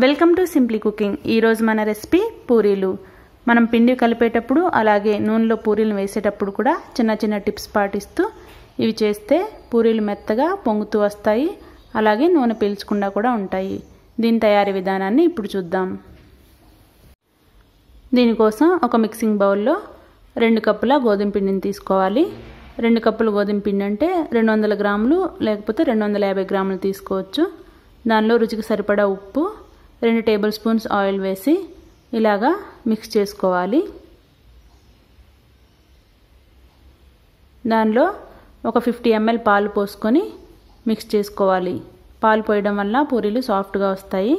Welcome to simply cooking. ఈ రోజు మన రెసిపీ పూరీలు. మనం పిండి కలిపేటప్పుడు అలాగే నూనెలో పూరీలు వేసేటప్పుడు కూడా చిన్న చిన్న టిప్స్ పాటిస్తూ ఇవి చేస్తే పూరీలు మెత్తగా పొంగుతూ వస్తాయి, అలాగే నూనె పీల్చకుండా కూడా ఉంటాయి. దీని తయారీ విధానాన్ని ఇప్పుడు చూద్దాం. దీనికోసం ఒక మిక్సింగ్ బౌల్లో 2 కప్పుల గోధుమ పిండిని తీసుకోవాలి. 2 కప్పుల గోధుమ పిండి అంటే 200 గ్రాములు లేకపోతే 250 గ్రాములు తీసుకోవచ్చు. దానిలో రుచికి సరిపడా ఉప్పు, 2 టేబుల్ స్పూన్స్ ఆయిల్ వేసి ఇలాగా మిక్స్ చేసుకోవాలి. దానిలో ఒక 50 ml పాలు పోసుకొని మిక్స్ చేసుకోవాలి. పాలు పోయడం వల్ల పూరీలు సాఫ్ట్గా వస్తాయి.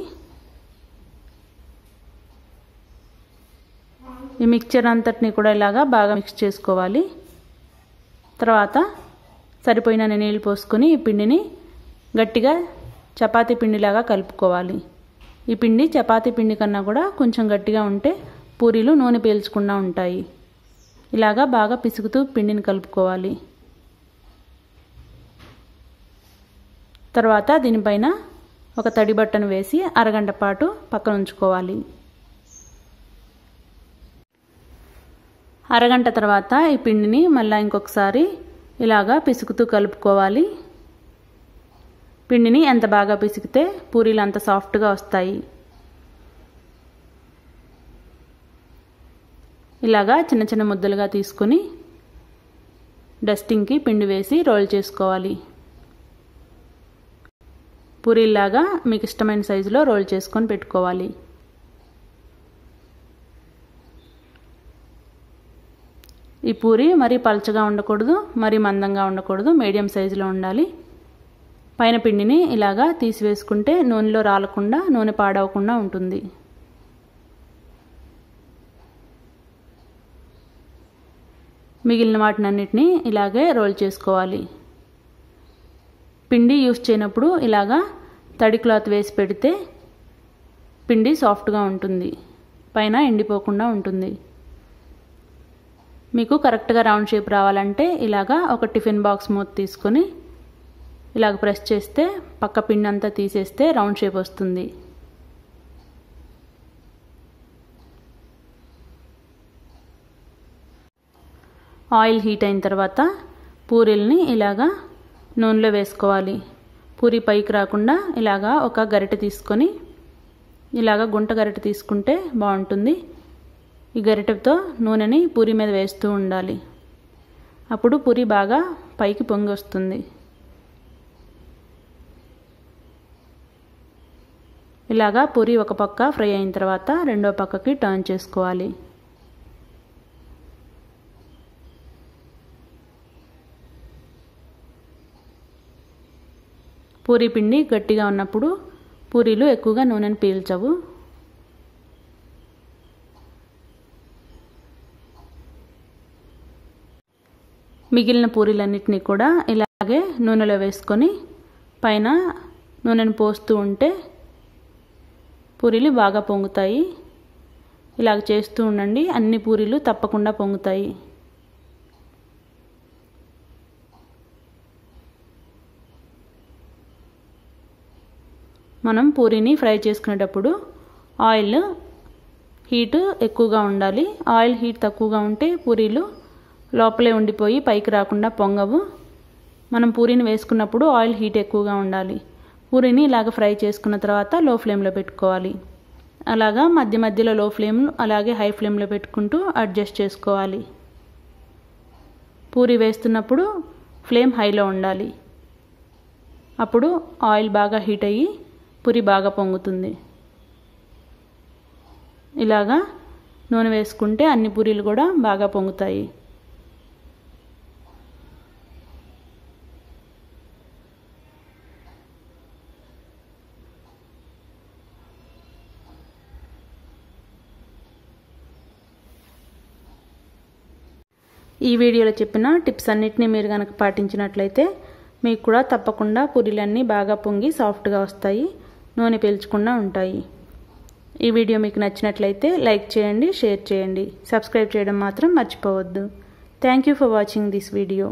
ఈ మిక్చర్ అంతటిని కూడా ఇలాగా బాగా మిక్స్ చేసుకోవాలి. తర్వాత సరిపోయిన నీళ్ళు పోసుకొని ఈ పిండిని గట్టిగా చపాతీ పిండిలాగా కలుపుకోవాలి. ఈ పిండి చపాతీ పిండి కన్నా కూడా కొంచెం గట్టిగా ఉంటే పూరీలు నూనె పీల్చకుండా ఉంటాయి. ఇలాగా బాగా పిసుకుతూ పిండిని కలుపుకోవాలి. తర్వాత దీనిపైన ఒక తడి బట్టను వేసి అరగంట పాటు పక్కన ఉంచుకోవాలి. అరగంట తర్వాత ఈ పిండిని మళ్ళీ ఇంకొకసారి ఇలాగా పిసుకుతూ కలుపుకోవాలి. పిండిని ఎంత బాగా పిసికితే పూరీలు అంత సాఫ్ట్గా వస్తాయి. ఇలాగా చిన్న చిన్న ముద్దలుగా తీసుకొని డస్టింగ్కి పిండి వేసి రోల్ చేసుకోవాలి. పూరీలాగా మీకు ఇష్టమైన సైజులో రోల్ చేసుకొని పెట్టుకోవాలి. ఈ పూరి మరీ పల్చగా ఉండకూడదు, మరీ మందంగా ఉండకూడదు, మీడియం సైజులో ఉండాలి. పైన పిండిని ఇలాగా తీసివేసుకుంటే నూనెలో రాలకుండా, నూనె పాడవకుండా ఉంటుంది. మిగిలిన వాటినన్నిటినీ ఇలాగే రోల్ చేసుకోవాలి. పిండి యూస్ చేయనప్పుడు ఇలాగా తడి క్లాత్ వేసి పెడితే పిండి సాఫ్ట్గా ఉంటుంది, పైన ఎండిపోకుండా ఉంటుంది. మీకు కరెక్ట్గా రౌండ్ షేప్ రావాలంటే ఇలాగా ఒక టిఫిన్ బాక్స్ మూత తీసుకొని ఇలాగ ప్రెస్ చేస్తే పక్క పిండి అంతా తీసేస్తే రౌండ్ షేప్ వస్తుంది. ఆయిల్ హీట్ అయిన తర్వాత పూరీల్ని ఇలాగా నూనెలో వేసుకోవాలి. పూరి పైకి రాకుండా ఇలాగా ఒక గరిటె తీసుకొని ఇలాగా గుంట గరిటె తీసుకుంటే బాగుంటుంది. ఈ గరిటెతో నూనెని పూరి మీద వేస్తూ ఉండాలి. అప్పుడు పూరి బాగా పైకి పొంగి వస్తుంది. ఇలాగా పూరి ఒక పక్క ఫ్రై అయిన తర్వాత రెండో పక్కకి టర్న్ చేసుకోవాలి. పూరి పిండి గట్టిగా ఉన్నప్పుడు పూరీలు ఎక్కువగా నూనెను పీల్చవు. మిగిలిన పూరీలన్నిటినీ కూడా ఇలాగే నూనెలో వేసుకొని పైన నూనెను పోస్తూ ఉంటే పూరీలు బాగా పొంగుతాయి. ఇలాగ చేస్తూ ఉండండి, అన్ని పూరీలు తప్పకుండా పొంగుతాయి. మనం పూరీని ఫ్రై చేసుకునేటప్పుడు ఆయిల్ హీట్ ఎక్కువగా ఉండాలి. ఆయిల్ హీట్ తక్కువగా ఉంటే పూరీలు లోపలే ఉండిపోయి పైకి రాకుండా పొంగవు. మనం పూరీని వేసుకున్నప్పుడు ఆయిల్ హీట్ ఎక్కువగా ఉండాలి. పూరీని ఇలాగ ఫ్రై చేసుకున్న తర్వాత లో ఫ్లేమ్లో పెట్టుకోవాలి. అలాగా మధ్య మధ్యలో లో ఫ్లేమ్ అలాగే హై ఫ్లేమ్లో పెట్టుకుంటూ అడ్జస్ట్ చేసుకోవాలి. పూరీ వేస్తున్నప్పుడు ఫ్లేమ్ హైలో ఉండాలి. అప్పుడు ఆయిల్ బాగా హీట్ అయ్యి పూరి బాగా పొంగుతుంది. ఇలాగా నూనె వేసుకుంటే అన్ని పూరీలు కూడా బాగా పొంగుతాయి. ఈ వీడియోలో చెప్పిన టిప్స్ అన్నిటినీ మీరు కనుక పాటించినట్లయితే మీకు కూడా తప్పకుండా పూరీలన్నీ బాగా పొంగి సాఫ్ట్గా వస్తాయి, నూనె పీల్చకుండా ఉంటాయి. ఈ వీడియో మీకు నచ్చినట్లయితే లైక్ చేయండి, షేర్ చేయండి, సబ్స్క్రైబ్ చేయడం మాత్రం మర్చిపోవద్దు. Thank you for watching this video.